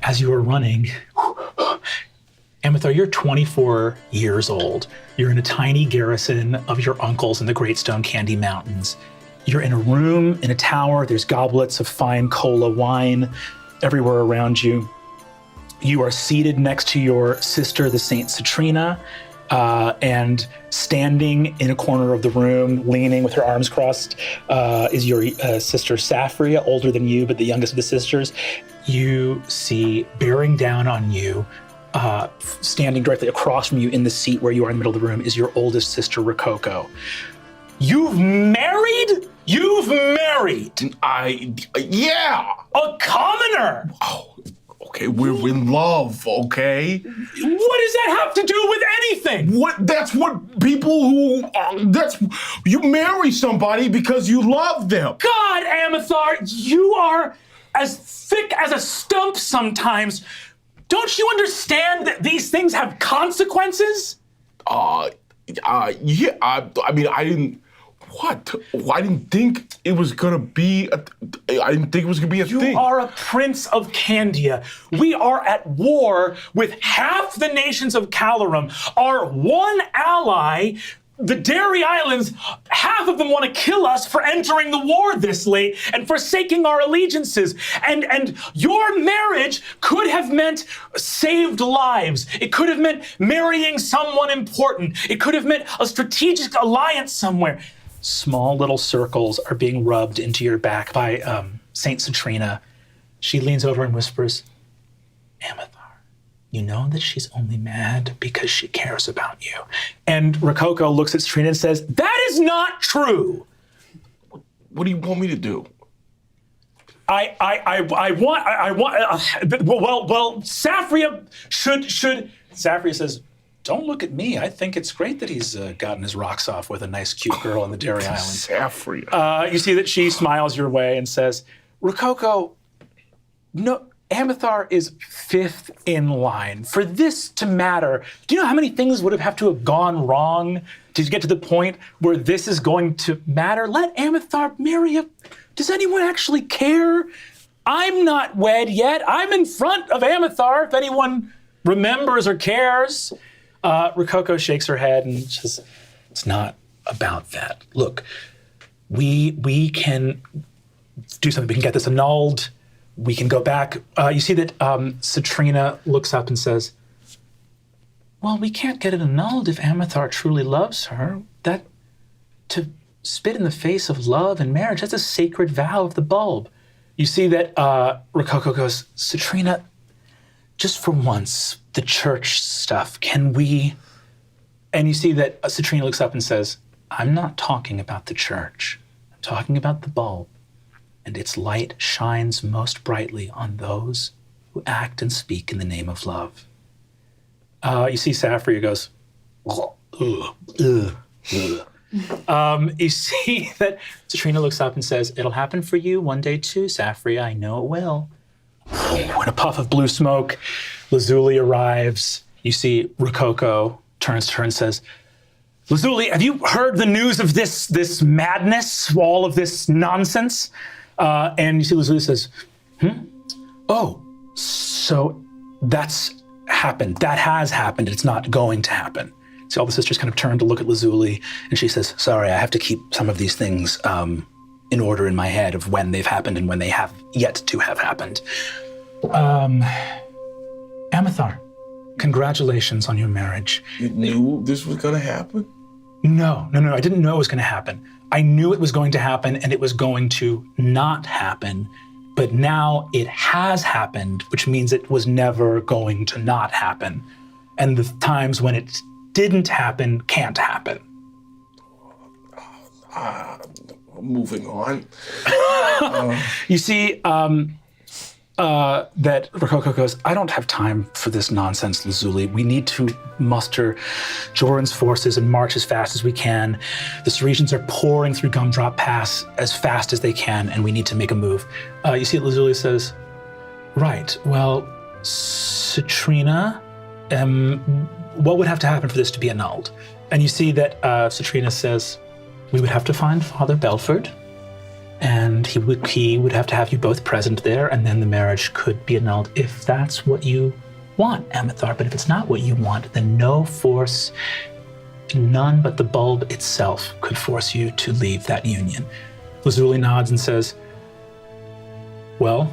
as you are running, Amithar, you're 24 years old. You're in a tiny garrison of your uncles in the Great Stone Candy Mountains. You're in a room, in a tower. There's goblets of fine cola wine everywhere around you. You are seated next to your sister, the Saint Citrina, and standing in a corner of the room, leaning with her arms crossed, is your sister Sapphria, older than you, but the youngest of the sisters. You see, bearing down on you, standing directly across from you in the seat where you are in the middle of the room, is your oldest sister, Rococo. You've married? You've married! Yeah! A commoner! Oh, okay, we're in love, okay? What does that have to do with anything? That's what people who, you marry somebody because you love them. God, Amithar, you are as thick as a stump sometimes. Don't you understand that these things have consequences? Yeah, I mean, I didn't think it was gonna be a thing. You are a prince of Candia. We are at war with half the nations of Calorum. Our one ally, the Dairy Islands, half of them want to kill us for entering the war this late and forsaking our allegiances. And your marriage could have meant saved lives. It could have meant marrying someone important. It could have meant a strategic alliance somewhere. Small little circles are being rubbed into your back by Saint Citrina. She leans over and whispers, Amithar, you know that she's only mad because she cares about you. And Rococo looks at Citrina and says, that is not true. What do you want me to do? Sapphria should. Sapphria says, don't look at me. I think it's great that he's gotten his rocks off with a nice, cute girl in the Dairy Islands. Sapphria. You see that she smiles your way and says, Rococo, no, Amithar is fifth in line. For this to matter, do you know how many things would have to have gone wrong to get to the point where this is going to matter? Let Amithar marry you. Does anyone actually care? I'm not wed yet. I'm in front of Amithar, if anyone remembers or cares. Rococo shakes her head and says, it's not about that. Look, we can do something. We can get this annulled. We can go back. You see that Citrina looks up and says, well, we can't get it annulled if Amithar truly loves her. That, to spit in the face of love and marriage, that's a sacred vow of the bulb. You see that Rococo goes, Citrina, just for once, the church stuff, can we? And you see that Citrina looks up and says, I'm not talking about the church. I'm talking about the bulb. And its light shines most brightly on those who act and speak in the name of love. You see Sapphria goes, you see that Citrina looks up and says, it'll happen for you one day too, Sapphria, I know it will. In a puff of blue smoke, Lazuli arrives. You see Rococo turns to her and says, Lazuli, have you heard the news of this madness, all of this nonsense? And you see Lazuli says, Oh, so that's happened. That has happened. It's not going to happen. So all the sisters kind of turn to look at Lazuli, and she says, sorry, I have to keep some of these things in order in my head of when they've happened and when they have yet to have happened. Amithar, congratulations on your marriage. You knew this was gonna happen? No, I didn't know it was gonna happen. I knew it was going to happen and it was going to not happen, but now it has happened, which means it was never going to not happen. And the times when it didn't happen can't happen. Moving on. You see that Rococo goes, I don't have time for this nonsense, Lazuli. We need to muster Joran's forces and march as fast as we can. The Ceresians are pouring through Gumdrop Pass as fast as they can, and we need to make a move. You see that Lazuli says, right, well, Citrina, what would have to happen for this to be annulled? And you see that Citrina says, we would have to find Father Belford, and he would have to have you both present there, and then the marriage could be annulled if that's what you want, Amithar. But if it's not what you want, then no force, none but the bulb itself could force you to leave that union. Lazuli nods and says, well,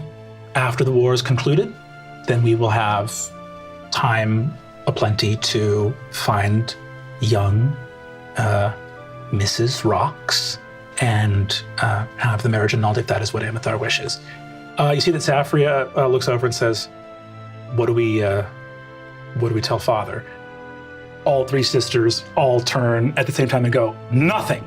after the war is concluded, then we will have time aplenty to find young Mrs. Rocks and have the marriage annulled if that is what Amithar wishes. You see that Sapphria looks over and says, what do we tell father? All three sisters all turn at the same time and go, nothing.